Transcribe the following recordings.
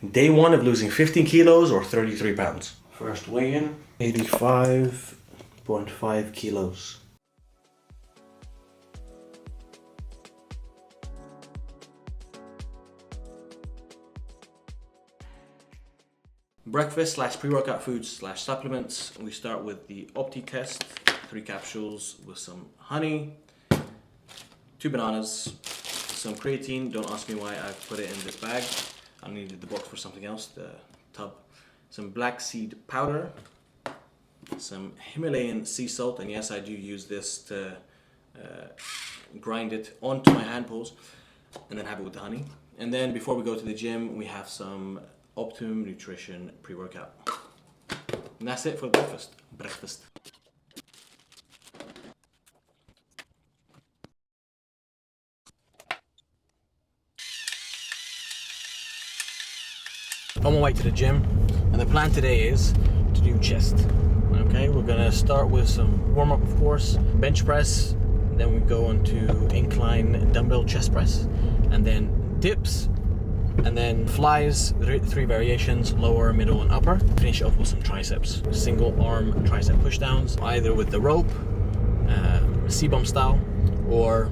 Day one of losing 15 kilos or 33 pounds. First weigh-in, 85.5 kilos. Breakfast / pre-workout foods / supplements. We start with the Opti test, 3 capsules with some honey, 2 bananas, some creatine. Don't ask me why I put it in this bag. I needed the box for something else, the tub. Some black seed powder, some Himalayan sea salt, and yes, I do use this to grind it onto my hand pulls and then have it with the honey. And then before we go to the gym, we have some Optimum Nutrition pre-workout. And that's it for breakfast. On my way to the gym, and the plan today is to do chest. Okay, we're gonna start with some warm-up, of course, bench press, then we go into incline dumbbell chest press, and then dips, and then flies, 3 variations, lower, middle, and upper. Finish off with some triceps, single arm tricep pushdowns, either with the rope, C-bump style, or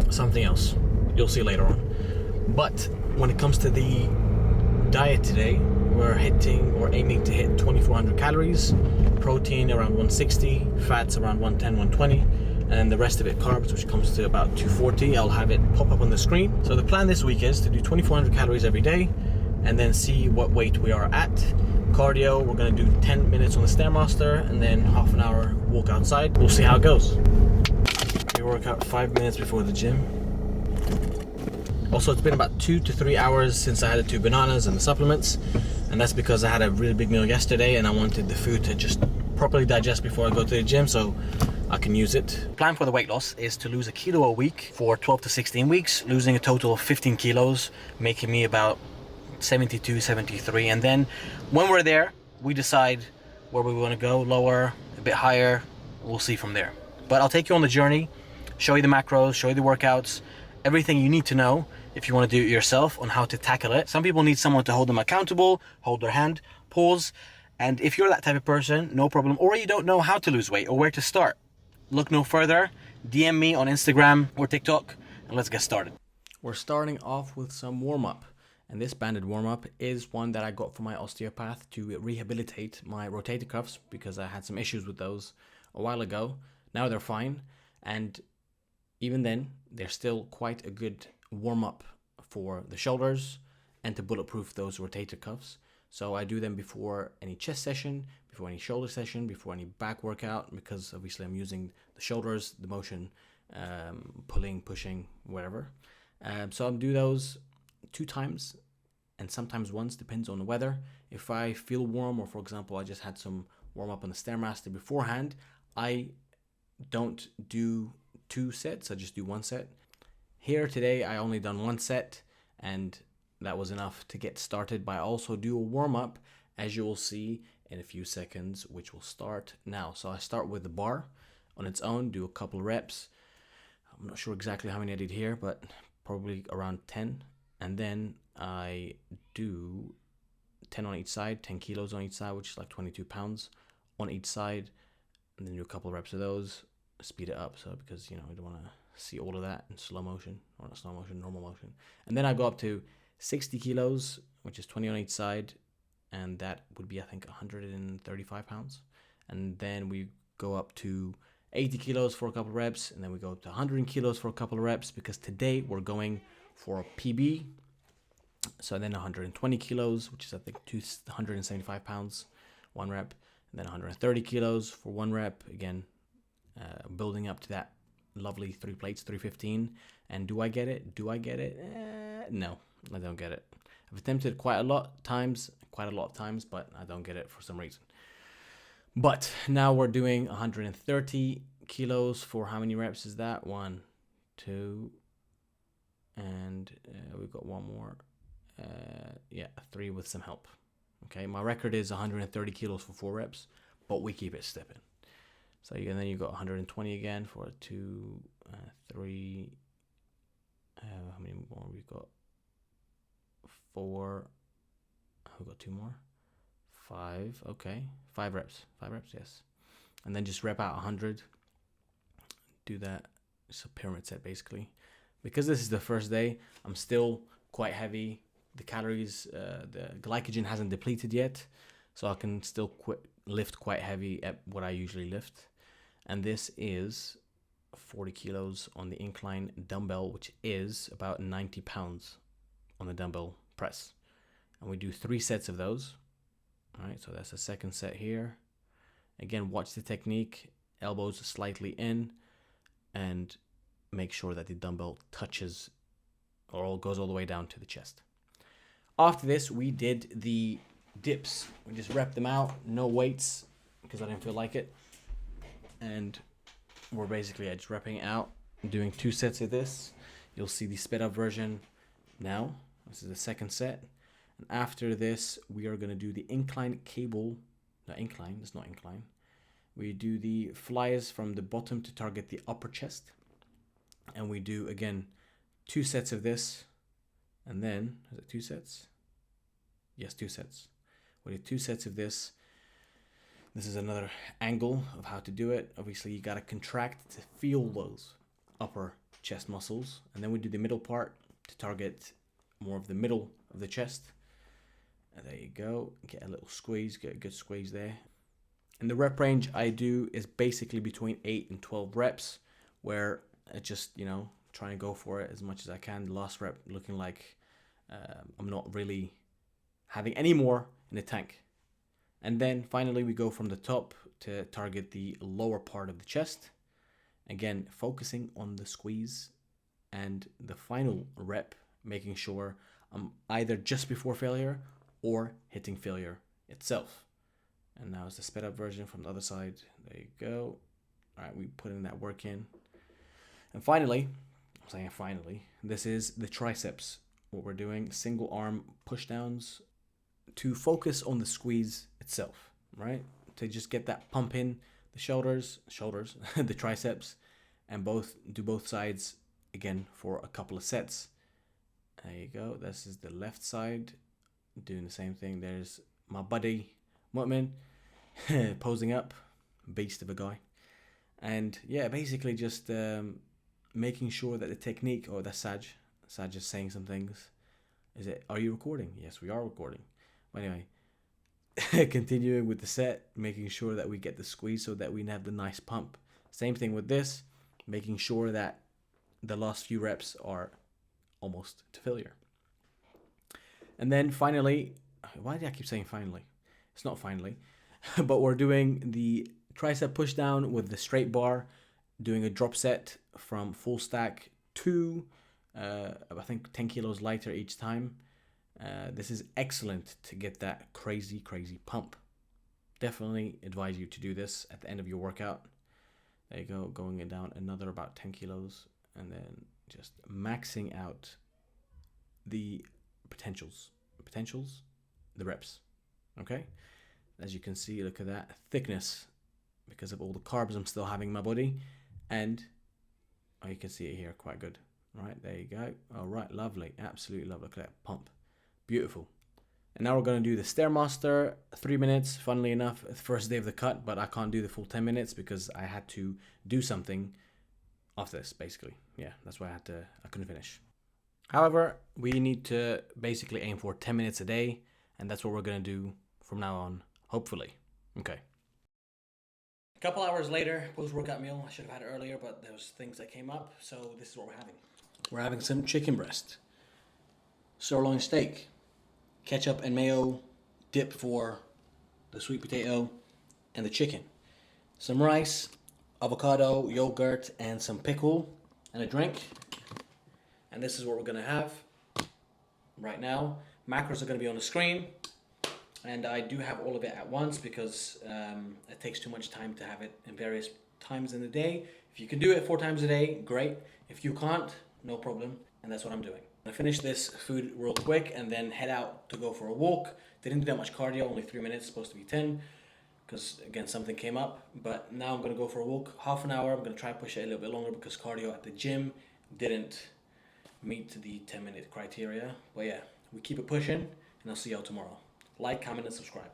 something else. You'll see later on. But when it comes to the diet today, we're hitting or aiming to hit 2,400 calories, protein around 160, fats around 110, 120, and the rest of it carbs, which comes to about 240. I'll have it pop up on the screen. So the plan this week is to do 2,400 calories every day and then see what weight we are at. Cardio, we're going to do 10 minutes on the Stairmaster and then half an hour walk outside. We'll see how it goes. We work out 5 minutes before the gym. Also, it's been about 2 to 3 hours since I had the 2 bananas and the supplements, and that's because I had a really big meal yesterday and I wanted the food to just properly digest before I go to the gym so I can use it. Plan for the weight loss is to lose 1 kilo a week for 12 to 16 weeks, losing a total of 15 kilos, making me about 72, 73, and then when we're there, we decide where we want to go, lower, a bit higher, we'll see from there. But I'll take you on the journey, show you the macros, show you the workouts, everything you need to know if you want to do it yourself on how to tackle it. Some people need someone to hold them accountable, hold their hand, pause, and if you're that type of person, no problem, or you don't know how to lose weight or where to start, look no further, DM me on Instagram or TikTok, and let's get started. We're starting off with some warm-up, and this banded warm-up is one that I got from my osteopath to rehabilitate my rotator cuffs because I had some issues with those a while ago. Now they're fine, and even then, they're still quite a good warm-up for the shoulders and to bulletproof those rotator cuffs. So I do them before any chest session, before any shoulder session, before any back workout, because obviously I'm using the shoulders, the motion, pulling, pushing, whatever. So I'll do those 2 times and sometimes once, depends on the weather. If I feel warm, or for example, I just had some warm-up on the Stairmaster beforehand, I don't do 2 sets, I just do 1 set. Here today, I only done 1 set, and that was enough to get started. But I also do a warm-up, as you will see in a few seconds, which will start now. So I start with the bar on its own, do a couple reps. I'm not sure exactly how many I did here, but probably around 10. And then I do 10 on each side, 10 kilos on each side, which is like 22 pounds on each side. And then do a couple reps of those. Speed it up, so because I don't want to see all of that in slow motion, or not slow motion, normal motion. And then I go up to 60 kilos, which is 20 on each side, and that would be I think 135 pounds. And then we go up to 80 kilos for a couple of reps, and then we go up to 100 kilos for a couple of reps, because today we're going for a PB. So then 120 kilos, which is I think 275 pounds, 1 rep, and then 130 kilos for 1 rep, again building up to that lovely 3 plates, 315. And do I get it? No, I don't get it. I've attempted quite a lot of times, but I don't get it for some reason. But now we're doing 130 kilos for how many reps is that? 1, 2, and we've got 1 more. 3 with some help. Okay, my record is 130 kilos for 4 reps, but we keep it stepping. So and then you got 120 again for 2, 3. How many more we got? 4, we got 2 more. 5, okay. 5 reps, yes. And then just rep out 100. Do that, it's a pyramid set basically. Because this is the first day, I'm still quite heavy. The calories, the glycogen hasn't depleted yet, so I can still lift quite heavy at what I usually lift. And this is 40 kilos on the incline dumbbell, which is about 90 pounds on the dumbbell press. And we do 3 sets of those. All right, so that's the second set here. Again, watch the technique, elbows slightly in, and make sure that the dumbbell touches or goes all the way down to the chest. After this, we did the dips. We just repped them out, no weights, because I didn't feel like it. And we're basically just repping it out, doing 2 sets of this. You'll see the sped up version now. This is the second set. And after this, we are going to do the incline cable. Not incline, it's not incline. We do the flies from the bottom to target the upper chest. And we do, again, 2 sets of this. And then, is it 2 sets? Yes, 2 sets. We do 2 sets of this. This is another angle of how to do it. Obviously, you got to contract to feel those upper chest muscles. And then we do the middle part to target more of the middle of the chest. And there you go. Get a little squeeze, get a good squeeze there. And the rep range I do is basically between 8 and 12 reps, where I just, try and go for it as much as I can. The last rep looking like I'm not really having any more in the tank. And then finally we go from the top to target the lower part of the chest. Again, focusing on the squeeze, and the final rep, making sure I'm either just before failure or hitting failure itself. And now it's the sped up version from the other side. There you go. All right, we put in that work in. And finally, this is the triceps. What we're doing, single arm push downs to focus on the squeeze itself, right? To just get that pump in the shoulders, the triceps, and do both sides again for a couple of sets. There you go. This is the left side, doing the same thing. There's my buddy Mu'min posing up, beast of a guy. And yeah, basically just making sure that the technique, or that's Saj is saying some things. Are you recording? Yes, we are recording. But anyway, continuing with the set, making sure that we get the squeeze so that we have the nice pump. Same thing with this, making sure that the last few reps are almost to failure. And then finally, why do I keep saying finally? It's not finally, but we're doing the tricep push down with the straight bar, doing a drop set from full stack to I think 10 kilos lighter each time. This is excellent to get that crazy pump. Definitely advise you to do this at the end of your workout. There you go, going it down another about 10 kilos, and then just maxing out the potentials, the reps. Okay, as you can see, look at that thickness because of all the carbs I'm still having in my body, and you can see it here quite good. All right, there you go. All right, lovely, absolutely lovely. Look at that pump, beautiful. And now we're going to do the Stairmaster, 3 minutes. Funnily enough, first day of the cut, but I can't do the full 10 minutes because I had to do something after this, basically. Yeah, that's why I couldn't finish. However, we need to basically aim for 10 minutes a day, and that's what we're going to do from now on, hopefully. Okay. A couple hours later, post-workout meal. I should have had it earlier, but there was things that came up, so this is what we're having. We're having some chicken breast, sirloin steak, ketchup and mayo dip for the sweet potato and the chicken, some rice, avocado, yogurt, and some pickle, and a drink. And this is what we're gonna have right now. Macros are gonna be on the screen, and I do have all of it at once because it takes too much time to have it in various times in the day. If you can do it 4 times a day, great. If you can't, no problem, and that's what I'm doing. I'm gonna finish this food real quick and then head out to go for a walk. Didn't do that much cardio, only 3 minutes, supposed to be 10, because again, something came up. But now I'm gonna go for a walk, half an hour. I'm gonna try and push it a little bit longer because cardio at the gym didn't meet the 10-minute criteria. But yeah, we keep it pushing, and I'll see y'all tomorrow. like, comment, and subscribe.